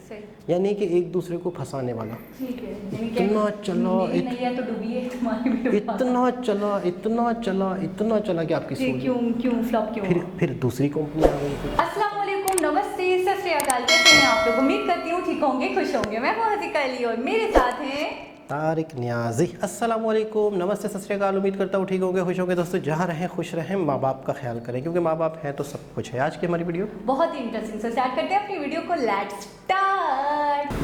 सही। यानी कि एक दूसरे को फंसाने वाला। ठीक है, इतना चला तो डूबी है तुम्हारी भी इतना चला कि आपकी सोच क्यों फ्लॉप क्यों? फिर दूसरी कंपनी आ गई। अस्सलाम वालेकुम, नमस्ते, सत श्री अकाल। कैसे हैं आप लोग? उम्मीद करती हूँ ठीक होंगे, खुश होंगे। मैं हूँ हसीका अली और मेरे साथ हैं तारिक न्याजी। अस्सलाम वालेकुम, नमस्ते, सत श्री अकाल। उम्मीद करता हूँ ठीक होंगे, खुश होंगे। दोस्तों जहाँ रहें खुश रहें, माँ बाप का ख्याल करें, क्योंकि माँ बाप हैं तो सब कुछ है। आज की हमारी वीडियो बहुत ही इंटरेस्टिंग से स्टार्ट करते हैं अपनी वीडियो को। Let's start.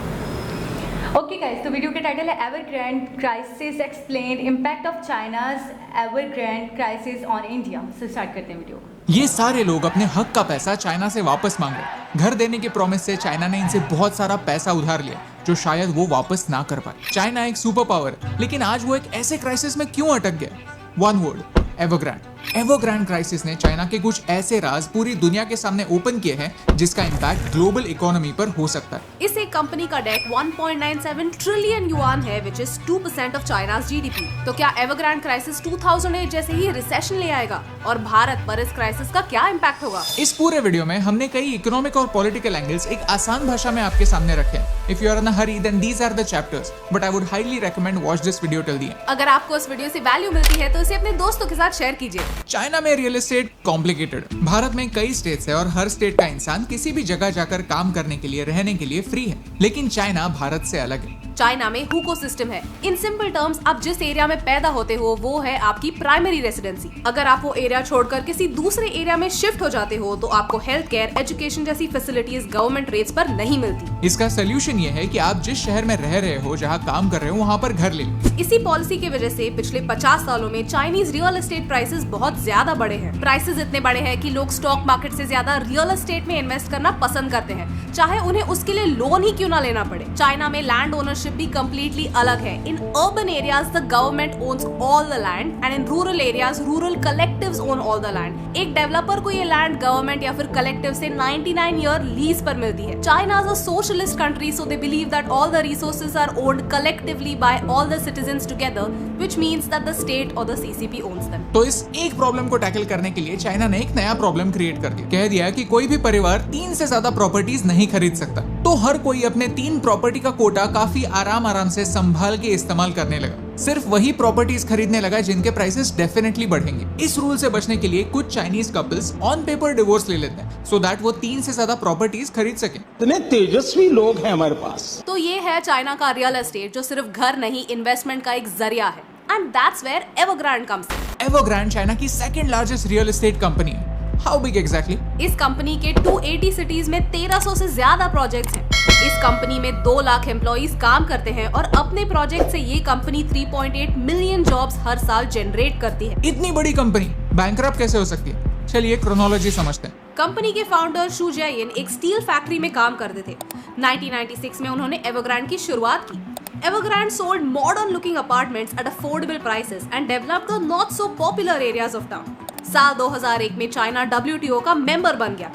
ओके गाइस, तो वीडियो का टाइटल है Evergrande crisis explained, impact of China's Evergrande crisis on India. से स्टार्ट करते हैं वीडियो को। ये सारे लोग अपने हक का पैसा चाइना से वापस मांग रहे। घर देने के प्रॉमिस से चाइना ने इनसे बहुत सारा पैसा उधार लिया जो शायद वो वापस ना कर पाए। चाइना एक सुपर पावर है, लेकिन आज वो एक ऐसे क्राइसिस में क्यों अटक गया? One word, Evergrande. Evergrande crisis ने चाइना के कुछ ऐसे राज पूरी दुनिया के सामने ओपन किए हैं जिसका इम्पैक्ट ग्लोबल इकोनॉमी पर हो सकता है। इस एक कंपनी का डेट 1.97 ट्रिलियन युआन है, which is 2% of China's GDP. तो क्या एवरग्रैंड क्राइसिस 2008 जैसे ही रिसेशन ले आएगा और भारत पर इस क्राइसिस का क्या इम्पैक्ट होगा? इस पूरे वीडियो में हमने कई इकोनॉमिक और पॉलिटिकल एंगल्स एक आसान भाषा में आपके सामने रखे हैं। If you are in a hurry then these are the chapters, but I would highly recommend watch this video till the end. अगर आपको इस वीडियो से वैल्यू मिलती है तो इसे अपने दोस्तों के साथ शेयर कीजिए। चाइना में रियल एस्टेट कॉम्प्लिकेटेड। भारत में कई स्टेट्स है और हर स्टेट का इंसान किसी भी जगह जाकर काम करने के लिए, रहने के लिए फ्री है, लेकिन चाइना भारत से अलग है। चाइना में हुको सिस्टम है। इन सिंपल टर्म्स, आप जिस एरिया में पैदा होते हो वो है आपकी प्राइमरी रेसिडेंसी। अगर आप वो एरिया छोड़कर किसी दूसरे एरिया में शिफ्ट हो जाते हो तो आपको हेल्थ केयर, एजुकेशन जैसी फैसिलिटीज गवर्नमेंट रेट्स पर नहीं मिलती। इसका सोल्यूशन ये है कि आप जिस शहर में रह रहे हो, जहाँ काम कर रहे हो, वहाँ पर घर ले लो। इसी पॉलिसी की वजह से पिछले 50 सालों में चाइनीज रियल एस्टेट प्राइसेस बहुत ज्यादा बढ़े हैं। प्राइसेस इतने बड़े हैं कि लोग स्टॉक मार्केट से ज्यादा रियल एस्टेट में इन्वेस्ट करना पसंद करते हैं, चाहे उन्हें उसके लिए लोन ही क्यों ना लेना पड़े। चाइना में लैंड ओनरशिप भी कम्प्लीटली अलग है। In urban areas the government owns all the land and in rural areas rural collectives own all the land. एक डेवलपर को ये लैंड गवर्नमेंट या फिर कलेक्टिव से 99 ईयर लीज पर मिलती है। China is a socialist country, so they believe that all the resources are owned collectively by all the citizens together, which means that the state or the CCP owns them. तो इस एक problem को tackle करने के लिए China ने एक नया प्रॉब्लम क्रिएट कर दिया। कह दिया कि कोई भी परिवार 3 से ज्यादा प्रॉपर्टीज नहीं खरीद सकता। तो हर कोई अपने 3 प्रॉपर्टी का कोटा काफी आराम से संभाल के इस्तेमाल करने लगा। सिर्फ वही प्रॉपर्टीज खरीदने लगा जिनके प्राइसेस डेफिनेटली बढ़ेंगे। इस रूल से बचने के लिए कुछ Chinese couples on paper divorce ले लेते हैं, सो दैट वो 3 से ज्यादा प्रॉपर्टीज खरीद सके। इतने तेजस्वी लोग हैं हमारे पास। तो ये है चाइना का रियल एस्टेट, जो सिर्फ घर नहीं, इन्वेस्टमेंट का एक जरिया है। And that's where Evergrande comes in. Evergrande China की second largest real estate company है। How big exactly? इस कंपनी के 280 सिटीज में 1300 से ज्यादा प्रोजेक्ट्स हैं। इस कंपनी में 2 लाख एम्प्लॉइज काम करते हैं और अपने प्रोजेक्ट से ये कंपनी 3.8 मिलियन जॉब्स हर साल जनरेट करती है। इतनी बड़ी कंपनी बैंकरप्ट कैसे हो सकती है? चलिए क्रोनोलॉजी समझते हैं। कंपनी के फाउंडर शू जयन एक स्टील फैक्ट्री में काम करते थे। 1996 में उन्होंने एवरग्रैंड की शुरुआत की। Evergrande sold modern looking apartments at affordable prices and developed the not so popular areas of town. साल 2001 में चाइना WTO का मेंबर बन गया।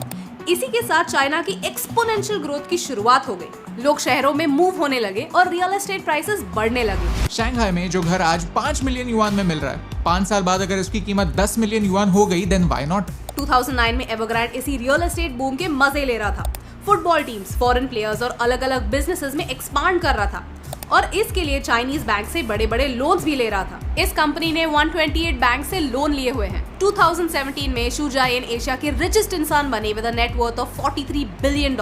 इसी के साथ चाइना की एक्सपोनेंशियल ग्रोथ की शुरुआत हो गई। लोग शहरों में मूव होने लगे और रियल एस्टेट प्राइसेस बढ़ने लगे। शंघाई में जो घर आज 5 मिलियन युआन में मिल रहा है, 5 साल बाद अगर इसकी कीमत 10 मिलियन युआन हो गई, देन व्हाई नॉट? 2009 में एवरग्रैंड इसी रियल एस्टेट बूम के मजे ले रहा था। फुटबॉल टीम्स, फॉरेन प्लेयर्स और अलग अलग बिजनेसेस में एक्सपांड कर रहा था और इसके लिए चाइनीज बैंक से बड़े बड़े लोन्स भी ले रहा था। इस कंपनी ने 128 बैंक से लोन लिए हुए हैं। 2017 में शू जायन एशिया के रिचेस्ट इंसान बने with a net worth of $43 billion.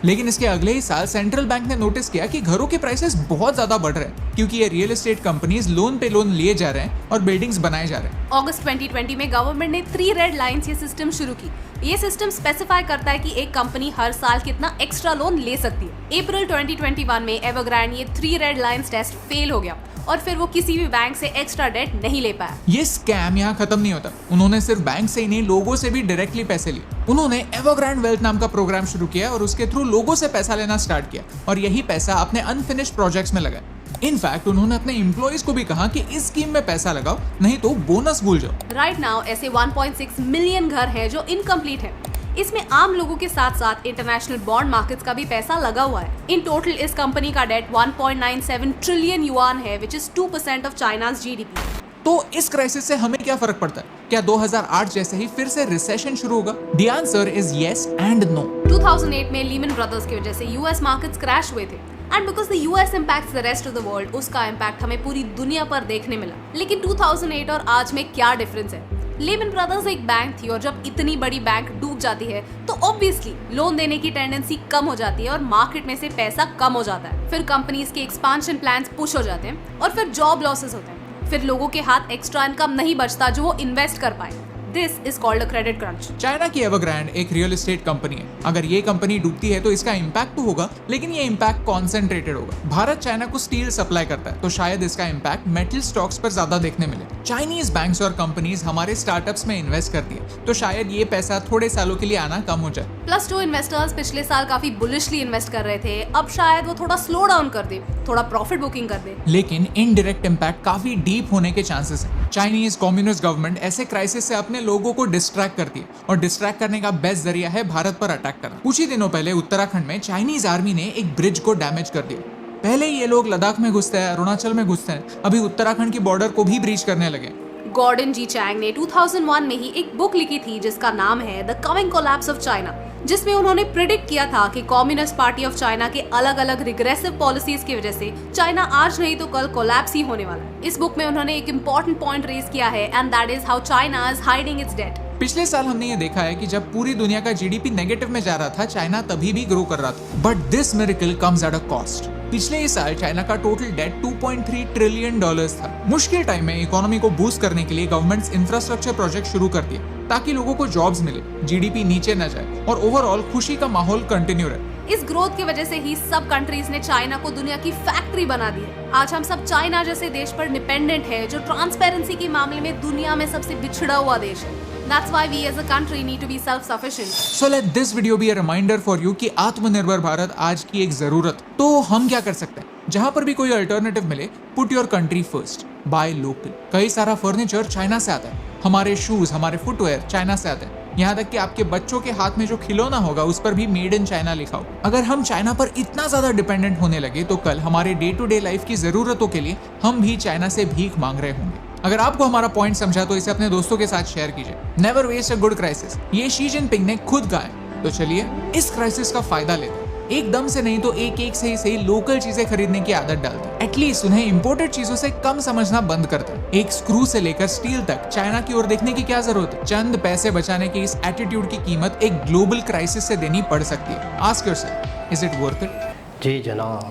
लेकिन इसके अगले ही साल सेंट्रल बैंक ने नोटिस किया कि घरों के प्राइसेस बहुत ज्यादा बढ़ रहे हैं, क्योंकि ये रियल एस्टेट कंपनीज लोन पे लोन लिए जा रहे हैं और बिल्डिंग्स बनाए जा रहे हैं। अगस्त 2020 में गवर्नमेंट ने 3 रेड लाइंस ये सिस्टम शुरू की। ये सिस्टम स्पेसिफाई करता है कि एक कंपनी हर साल कितना एक्स्ट्रा लोन ले सकती है। अप्रैल 2021 में एवरग्रैंड ये 3 रेड लाइंस टेस्ट फेल हो गया और फिर वो किसी भी बैंक से एक्स्ट्रा डेट नहीं ले पाया। ये स्कैम यहाँ खत्म नहीं होता। उन्होंने सिर्फ बैंक से ही नहीं, लोगों से भी डायरेक्टली पैसे लिए। उन्होंने एवरग्रैंड वेल्थ नाम का प्रोग्राम शुरू किया और उसके थ्रू लोगों से पैसा लेना स्टार्ट किया और यही पैसा अपने अनफिनिश्ड प्रोजेक्ट्स में लगाया। इनफैक्ट उन्होंने अपने एम्प्लॉइज को भी कहा कि इस स्कीम में पैसा लगाओ, नहीं तो बोनस भूल जाओ। राइट नाउ ऐसे 1.6 मिलियन घर हैं जो इनकम्प्लीट हैं। इसमें आम लोगों के साथ साथ इंटरनेशनल बॉन्ड मार्केट्स का भी पैसा लगा हुआ है। इन टोटल इस कंपनी का डेट 1.97 ट्रिलियन युआन है, which is 2% of China's GDP. तो इस क्राइसिस से हमें क्या फर्क पड़ता है? क्या 2008 जैसे ही फिर से रिसेशन शुरू होगा? The answer is yes and no. 2008 में लीमन ब्रदर्स की वजह से यूएस मार्केट्स क्रैश हुए थे and because the US impacts the rest of the world, उसका इम्पैक्ट हमें पूरी दुनिया पर देखने मिला। लेकिन 2008 और आज में क्या डिफरेंस है? लीमन ब्रदर्स एक बैंक थी और जब इतनी बड़ी बैंक डूब जाती है तो ऑब्वियसली लोन देने की टेंडेंसी कम हो जाती है और मार्केट में से पैसा कम हो जाता है। फिर कंपनीज के एक्सपांशन प्लान्स पुश हो जाते हैं और फिर जॉब लॉसेस होते हैं। फिर लोगों के हाथ एक्स्ट्रा इनकम नहीं बचता जो वो इन्वेस्ट कर पाए। This is called a credit crunch. China की एवरग्रैंड एक रियल एस्टेट कंपनी है। अगर ये कंपनी डूबती है तो इसका इम्पैक्ट तो होगा, लेकिन ये इम्पैक्ट कॉन्सेंट्रेटेड होगा। भारत चाइना को स्टील सप्लाई करता है तो शायद इसका इम्पैक्ट मेटल स्टॉक्स पर ज्यादा देखने मिले। चाइनीज बैंक्स और कंपनीज हमारे स्टार्टअप्स में इन्वेस्ट करती है तो शायद ये पैसा थोड़े सालों के लिए आना कम हो जाए। प्लस जो इन्वेस्टर्स पिछले साल काफी बुलिशली इन्वेस्ट कर रहे थे, अब शायद वो थोड़ा स्लो डाउन कर दे, थोड़ा प्रॉफिट बुकिंग कर दे। लेकिन इनडायरेक्ट इम्पैक्ट काफी डीप होने के चांसेस हैं। चाइनीज कम्युनिस्ट गवर्नमेंट ऐसे क्राइसिस से अपने लोगों को डिस्ट्रैक्ट करती है और डिस्ट्रैक्ट करने का बेस्ट जरिया है भारत पर अटैक करना। कुछ ही दिनों पहले उत्तराखंड में चाइनीज आर्मी ने एक ब्रिज को डैमेज कर दिया। पहले ये लोग लद्दाख में घुसते हैं, अरुणाचल में घुसते हैं, अभी उत्तराखंड की बॉर्डर को भी ब्रीच करने लगे। गॉर्डन जी चैंग ने 2001 में ही एक बुक लिखी थी जिसका नाम है the coming collapse of China, जिसमें उन्होंने प्रिडिक्ट किया था कि कम्युनिस्ट पार्टी ऑफ चाइना के अलग अलग रिग्रेसिव पॉलिसीज की वजह से चाइना आज नहीं तो कल कोलैप्स ही होने वाला है। इस बुक में उन्होंने एक इम्पोर्टेंट पॉइंट रेज किया है and that is how China is hiding its debt. पिछले साल हमने ये देखा है कि जब पूरी दुनिया का जीडीपी नेगेटिव में जा रहा था, चाइना तभी भी ग्रो कर रहा था। But this miracle comes at a cost. पिछले ही साल चाइना का टोटल डेट $2.3 ट्रिलियन था। मुश्किल टाइम में इकोनॉमी को बूस्ट करने के लिए गवर्नमेंट्स इंफ्रास्ट्रक्चर प्रोजेक्ट शुरू कर दिए ताकि लोगों को जॉब्स मिले, जीडीपी नीचे न जाए और ओवरऑल खुशी का माहौल कंटिन्यू रहे। इस ग्रोथ की वजह से ही सब कंट्रीज ने चाइना को दुनिया की फैक्ट्री बना दी है। आज हम सब चाइना जैसे देश पर डिपेंडेंट है जो ट्रांसपेरेंसी के मामले में दुनिया में सबसे बिछड़ा हुआ देश है। That's why we as a country need to be self-sufficient. So let this video be a reminder for you कि आत्मनिर्भर भारत आज की एक जरूरत। तो हम क्या कर सकते हैं? जहाँ पर भी कोई अल्टरनेटिव मिले, put your country first, by local. कई सारा फर्नीचर चाइना से आता है, हमारे शूज, हमारे फुटवेयर चाइना से आते हैं, यहाँ तक कि आपके बच्चों के हाथ में जो खिलौना होगा उस पर भी मेड इन चाइना लिखा हो। अगर हम चाइना पर इतना ज्यादा डिपेंडेंट होने लगे तो कल हमारे डे टू डे लाइफ की जरूरतों के लिए हम भी चाइना से भीख मांग रहे होंगे। अगर आपको हमारा पॉइंट समझा तो इसे अपने दोस्तों के साथ शेयर कीजिए। Never waste a good crisis, ये शी जिनपिंग ने खुद कहा है। तो चलिए इस क्राइसिस का फायदा लेते हैं। एकदम से नहीं तो एक एक से ही लोकल चीजें खरीदने की आदत डालते हैं। एटलीस्ट उन्हें इंपोर्टेड चीजों से कम समझना बंद करते हैं। एक स्क्रू से लेकर स्टील तक चाइना की ओर देखने की क्या जरूरत है? चंद पैसे बचाने की इस एटीट्यूड की कीमत एक ग्लोबल क्राइसिस से देनी पड़ सकती है। Ask yourself, is it worth it? जी जनाब।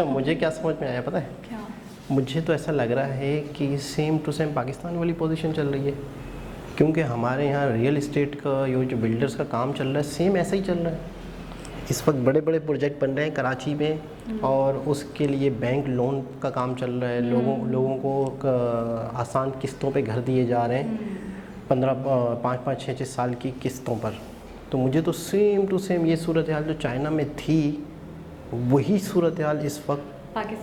मुझे क्या समझ में आया पता है? मुझे तो ऐसा लग रहा है कि सेम टू सेम पाकिस्तान वाली पोजीशन चल रही है, क्योंकि हमारे यहाँ रियल इस्टेट का ये जो बिल्डर्स का काम चल रहा है सेम ऐसा ही चल रहा है। इस वक्त बड़े बड़े प्रोजेक्ट बन रहे हैं कराची में और उसके लिए बैंक लोन का काम चल रहा है। लोगों को आसान किस्तों पे घर दिए जा रहे हैं, 5-5, 6-6 साल की किस्तों पर। तो मुझे तो सेम टू सेम ये सूरत हाल जो चाइना में थी वही सूरत हाल इस वक्त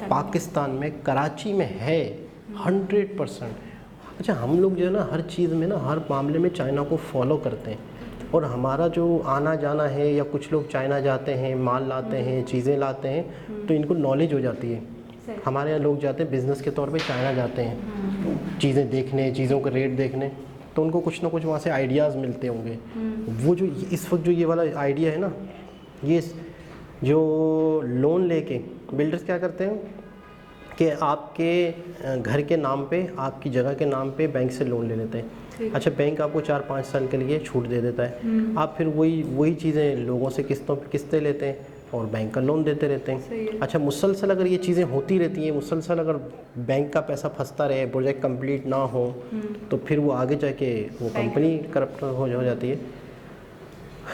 पाकिस्तान में कराची में है 100%। अच्छा, हम लोग जो है ना हर चीज़ में ना हर मामले में चाइना को फॉलो करते हैं और हमारा जो आना जाना है या कुछ लोग चाइना जाते हैं, माल लाते हैं, चीज़ें लाते हैं तो इनको नॉलेज हो जाती है। हमारे यहाँ लोग जाते हैं बिज़नेस के तौर पे चाइना जाते हैं चीज़ें देखने, चीज़ों के रेट देखने, तो उनको कुछ ना कुछ वहाँ से आइडियाज़ मिलते होंगे। वो जो इस वक्त जो ये वाला आइडिया है ना, ये जो लोन लेके बिल्डर्स क्या करते हैं कि आपके घर के नाम पे, आपकी जगह के नाम पे बैंक से लोन ले लेते हैं। अच्छा, बैंक आपको 4-5 साल के लिए छूट दे देता है। आप फिर वही चीज़ें लोगों से किस्तों पे किस्तें लेते हैं और बैंक का लोन देते रहते हैं। अच्छा, मुसलसल अगर ये चीज़ें होती रहती हैं, मुसलसल अगर बैंक का पैसा फंसता रहे, प्रोजेक्ट कंप्लीट ना हो, तो फिर वो आगे जाके वो कंपनी करप्ट हो जाती है।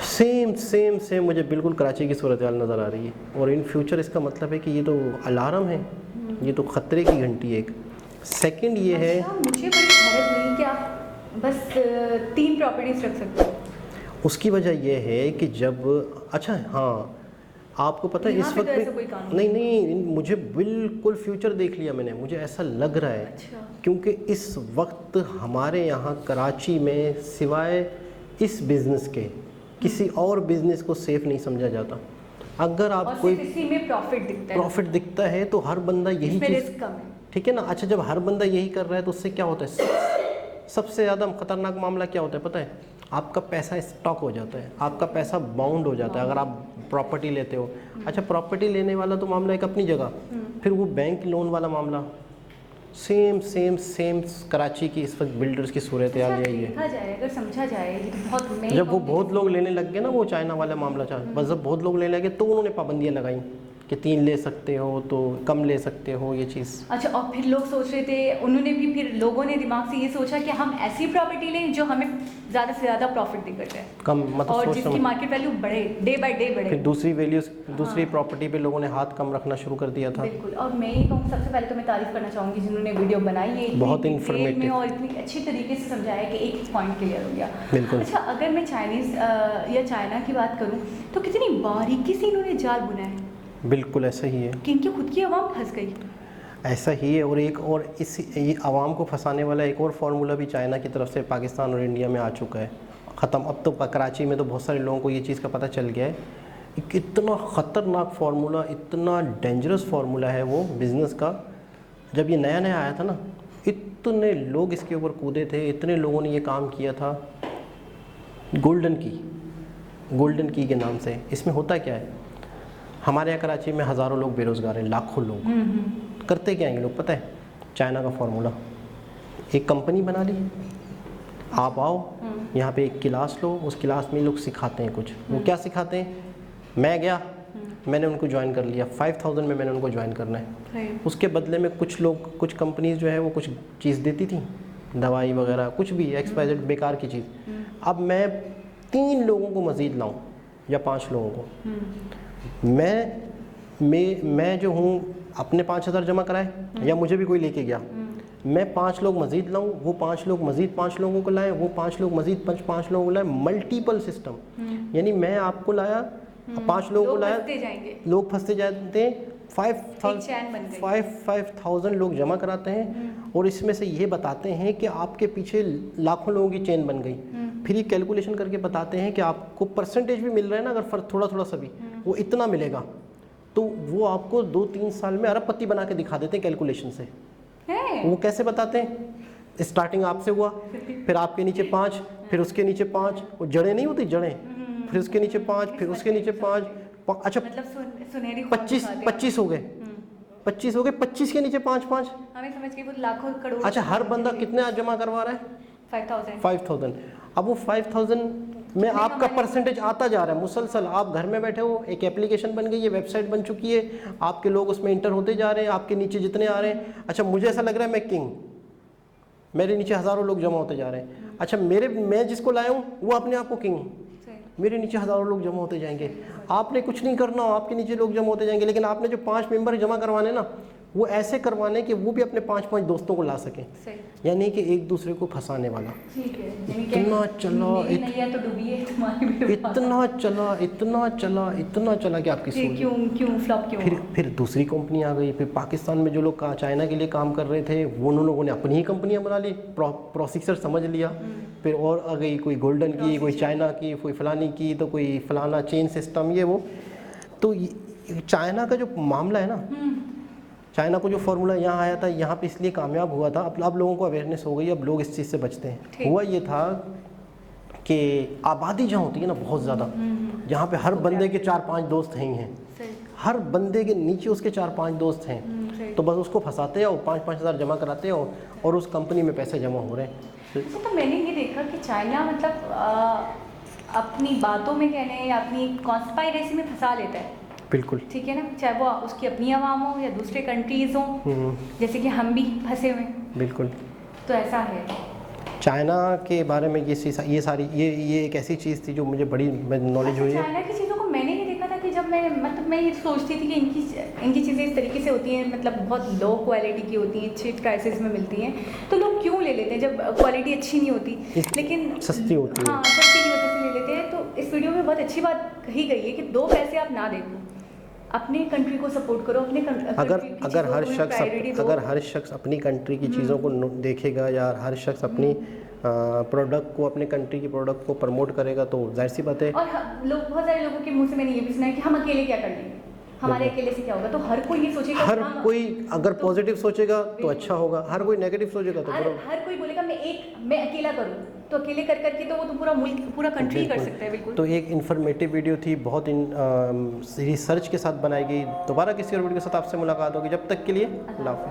सेम मुझे बिल्कुल कराची की सूरत हाल नज़र आ रही है और इन फ्यूचर इसका मतलब है कि ये तो अलार्म है, ये तो ख़तरे की घंटी है। एक सेकंड ये है, मुझे बड़ी हैरत हुई कि आप बस 3 प्रॉपर्टीज रख सकते हो। उसकी वजह यह है कि जब अच्छा हाँ आपको पता है इस वक्त नहीं मुझे बिल्कुल फ्यूचर देख लिया मैंने, मुझे ऐसा लग रहा है। अच्छा। क्योंकि इस वक्त हमारे यहाँ कराची में सिवाय इस बिज़नेस के किसी और बिज़नेस को सेफ नहीं समझा जाता। अगर आप कोई इसी में प्रॉफिट दिखता है तो हर बंदा यही चीज़, रिस्क कम है। ठीक है ना। अच्छा, जब हर बंदा यही कर रहा है तो उससे क्या होता है, सबसे ज़्यादा खतरनाक मामला क्या होता है पता है? आपका पैसा स्टॉक हो जाता है, आपका पैसा बाउंड हो जाता है अगर आप प्रॉपर्टी लेते हो। अच्छा, प्रॉपर्टी लेने वाला तो मामला एक अपनी जगह, फिर वो बैंक लोन वाला मामला, सेम कराची की इस वक्त बिल्डर्स की सूरत हाल यही है। देखा जाए, अगर समझा जाए, ये तो बहुत main जब वो topic बहुत लोग लेने लग गए ना, वो चाइना वाला मामला बस जब बहुत लोग लेने लगे तो उन्होंने पाबंदियाँ लगाई कि 3 ले सकते हो तो कम ले सकते हो ये चीज़। अच्छा, और फिर लोग सोच रहे थे, उन्होंने भी, फिर लोगों ने दिमाग से ये सोचा कि हम ऐसी प्रॉपर्टी लें जो हमें ज़्यादा से ज़्यादा प्रॉफिट दे करते हैं, कम मतलब और सोच जिसकी समझ। मार्केट वैल्यू बढ़े, डे बाय डे बढ़े। फिर दूसरी प्रॉपर्टी पे लोगों ने हाथ कम रखना शुरू कर दिया था। बिल्कुल, और मैं ये कहूँ, सबसे पहले तो मैं तारीफ करना चाहूँगी जिन्होंने वीडियो बनाई है, इतनी बहुत डिटेल informative। में और इतनी अच्छी तरीके से समझाया कि एक पॉइंट क्लियर हो गया। बिल्कुल। अच्छा, अगर मैं चाइनीज़ या चाइना की बात करूँ तो कितनी बारीकी से इन्होंने जाल बुना है बिल्कुल ऐसा ही है, कि इनकी खुद की आवाम फंस गई। ऐसा ही है। और एक और ये आवाम को फंसाने वाला एक और फार्मूला भी चाइना की तरफ से पाकिस्तान और इंडिया में आ चुका है, ख़त्म। अब तो कराची में तो बहुत सारे लोगों को ये चीज़ का पता चल गया है। एक इतना ख़तरनाक फार्मूला, इतना डेंजरस फार्मूला है वो बिज़नेस का। जब ये नया नया आया था ना, इतने लोग इसके ऊपर कूदे थे, इतने लोगों ने ये काम किया था। गोल्डन की के नाम से। इसमें होता क्या है, हमारे यहाँ कराची में हज़ारों लोग बेरोज़गार हैं, लाखों लोग। करते क्या हैं ये लोग पता है? चाइना का फार्मूला, एक कंपनी बना ली, आप आओ यहाँ पे एक क्लास लो, उस क्लास में लोग सिखाते हैं कुछ। वो क्या सिखाते हैं? मैं गया, मैंने उनको ज्वाइन कर लिया, 5000 में मैंने उनको ज्वाइन करना है। उसके बदले में कुछ कंपनीज जो है वो कुछ चीज़ देती थी, दवाई वगैरह, कुछ भी XYZ बेकार की चीज़। अब मैं 3 लोगों को मज़ीद लाऊं या 5 लोगों को, मैं जो हूँ अपने 5000 जमा कराए या मुझे भी कोई लेके गया, मैं 5 लोग मज़ीद लाऊं, वो 5 लोग मज़ीद 5 लोगों को लाएं, वो 5 लोग मज़ीद 5 लोगों को लाएं, मल्टीपल सिस्टम। यानी मैं आपको लाया, 5 लोगों को लाया, लोग फंसते जाते हैं। 5000 लोग जमा कराते हैं और इसमें से ये बताते हैं कि आपके पीछे लाखों लोगों की चेन बन गई। फिर ये कैलकुलेशन करके बताते हैं कि आपको परसेंटेज भी मिल रहा है ना, अगर फर्क थोड़ा सा भी, वो इतना मिलेगा। तो वो आपको 2-3 साल में अरबपति बना के दिखा देते हैं कैलकुलेशन से। वो कैसे बताते हैं? स्टार्टिंग आपसे हुआ, फिर आपके नीचे 5, फिर उसके नीचे 5, वो जड़ें नहीं होती, जड़ें, फिर उसके नीचे 5, फिर उसके नीचे 5, अच्छा मतलब सुनहरी 25 हो गए, 25 हो गए, 25 के नीचे 5, हमें समझ गई, वो लाखों करोड़। अच्छा, हर बंदा कितने आज जमा करवा रहा है? 5000। अब वो 5000 में आपका परसेंटेज आता जा रहा है मुसलसल। आप घर में बैठे हो, एक एप्लीकेशन बन गई है, वेबसाइट बन चुकी है, आपके लोग उसमें इंटर होते जा रहे हैं, आपके नीचे जितने आ रहे हैं। अच्छा, मुझे ऐसा लग रहा है मैं किंग, मेरे नीचे हज़ारों लोग जमा होते जा रहे हैं। अच्छा, मैं जिसको लाया हूँ वो अपने आप को किंग, मेरे नीचे हज़ारों लोग जमा होते जाएंगे। आपने कुछ नहीं करना, आपके नीचे लोग जमा होते जाएंगे। लेकिन आपने जो 5 मेंबर जमा करवाने ना, वो ऐसे करवाने कि वो भी अपने 5-5 दोस्तों को ला सकें, यानी कि एक दूसरे को फंसाने वाला। इतना चला कि आपकी क्यों फ्लॉप क्यों? फिर दूसरी कंपनी आ गई। फिर पाकिस्तान में जो लोग चाइना के लिए काम कर रहे थे, वो उन लोगों ने अपनी ही कंपनियां बना ली, प्रोसेसर समझ लिया। फिर और आ गई, कोई गोल्डन की, कोई चाइना की, कोई फलानी की, तो कोई फलाना चेन सिस्टम, ये वो। तो चाइना का जो मामला है ना, चाइना को जो फार्मूला यहाँ आया था, यहाँ पे इसलिए कामयाब हुआ था। अब लोगों को अवेयरनेस हो गई, अब लोग इस चीज़ से बचते हैं। हुआ ये था कि आबादी जहाँ होती है ना बहुत ज़्यादा, जहाँ पे हर बंदे के 4-5 दोस्त हैं, हर बंदे के नीचे उसके 4-5 दोस्त हैं, तो बस उसको फंसाते हो, 5-5 हज़ार जमा कराते हो और उस कंपनी में पैसे जमा हो रहे हैं। तो मैंने ये देखा कि चाइना मतलब अपनी बातों में कहने या अपनी कॉन्स्पायरेसी में फंसा लेता है। बिल्कुल, ठीक है ना, चाहे वो उसकी अपनी आवाम हो या दूसरे कंट्रीज़ हो, जैसे कि हम भी फंसे हुए। बिल्कुल, तो ऐसा है। चाइना के बारे में ये एक ऐसी चीज़ थी जो मुझे बड़ी नॉलेज हुई है। चाइना की चीज़ों को मैंने ये देखा था कि जब मैं ये सोचती थी कि इनकी चीज़ें इस तरीके से होती हैं, मतलब बहुत लो क्वालिटी की होती हैं, अच्छी प्राइसेस में मिलती हैं, तो लोग क्यों ले लेते हैं जब क्वालिटी अच्छी नहीं होती, लेकिन सस्ती होती है। हाँ, सस्ती की वजह से ले लेते हैं। तो इस वीडियो में बहुत अच्छी बात कही गई है कि 2 पैसे आप ना देखो, अपने कंट्री को सपोर्ट करो। अगर हर शख्स अपनी कंट्री की चीज़ों को देखेगा, या हर शख्स अपनी प्रोडक्ट को, अपने कंट्री की प्रोडक्ट को प्रमोट करेगा, तो जाहिर सी बात है। और बहुत सारे लोगों के मुंह से मैंने ये भी सुना है कि हम अकेले क्या कर लेंगे, हमारे अकेले से क्या होगा? तो हर कोई ये सोचेगा हर हाँ, कोई अगर पॉजिटिव सोचेगा तो अच्छा होगा, हर कोई नेगेटिव सोचेगा तो बुरा। हर कोई बोलेगा मैं अकेला करूँ, तो अकेले कर करके तो वो तो पूरा मुल्क पूरा कंट्री कर बिल्कुल। सकता है। बिल्कुल। तो एक इन्फॉर्मेटिव वीडियो थी, बहुत रिसर्च के साथ बनाई गई। दोबारा किसी और वीडियो के साथ आपसे मुलाकात होगी, जब तक के लिए अल्लाह हाफ़िज़।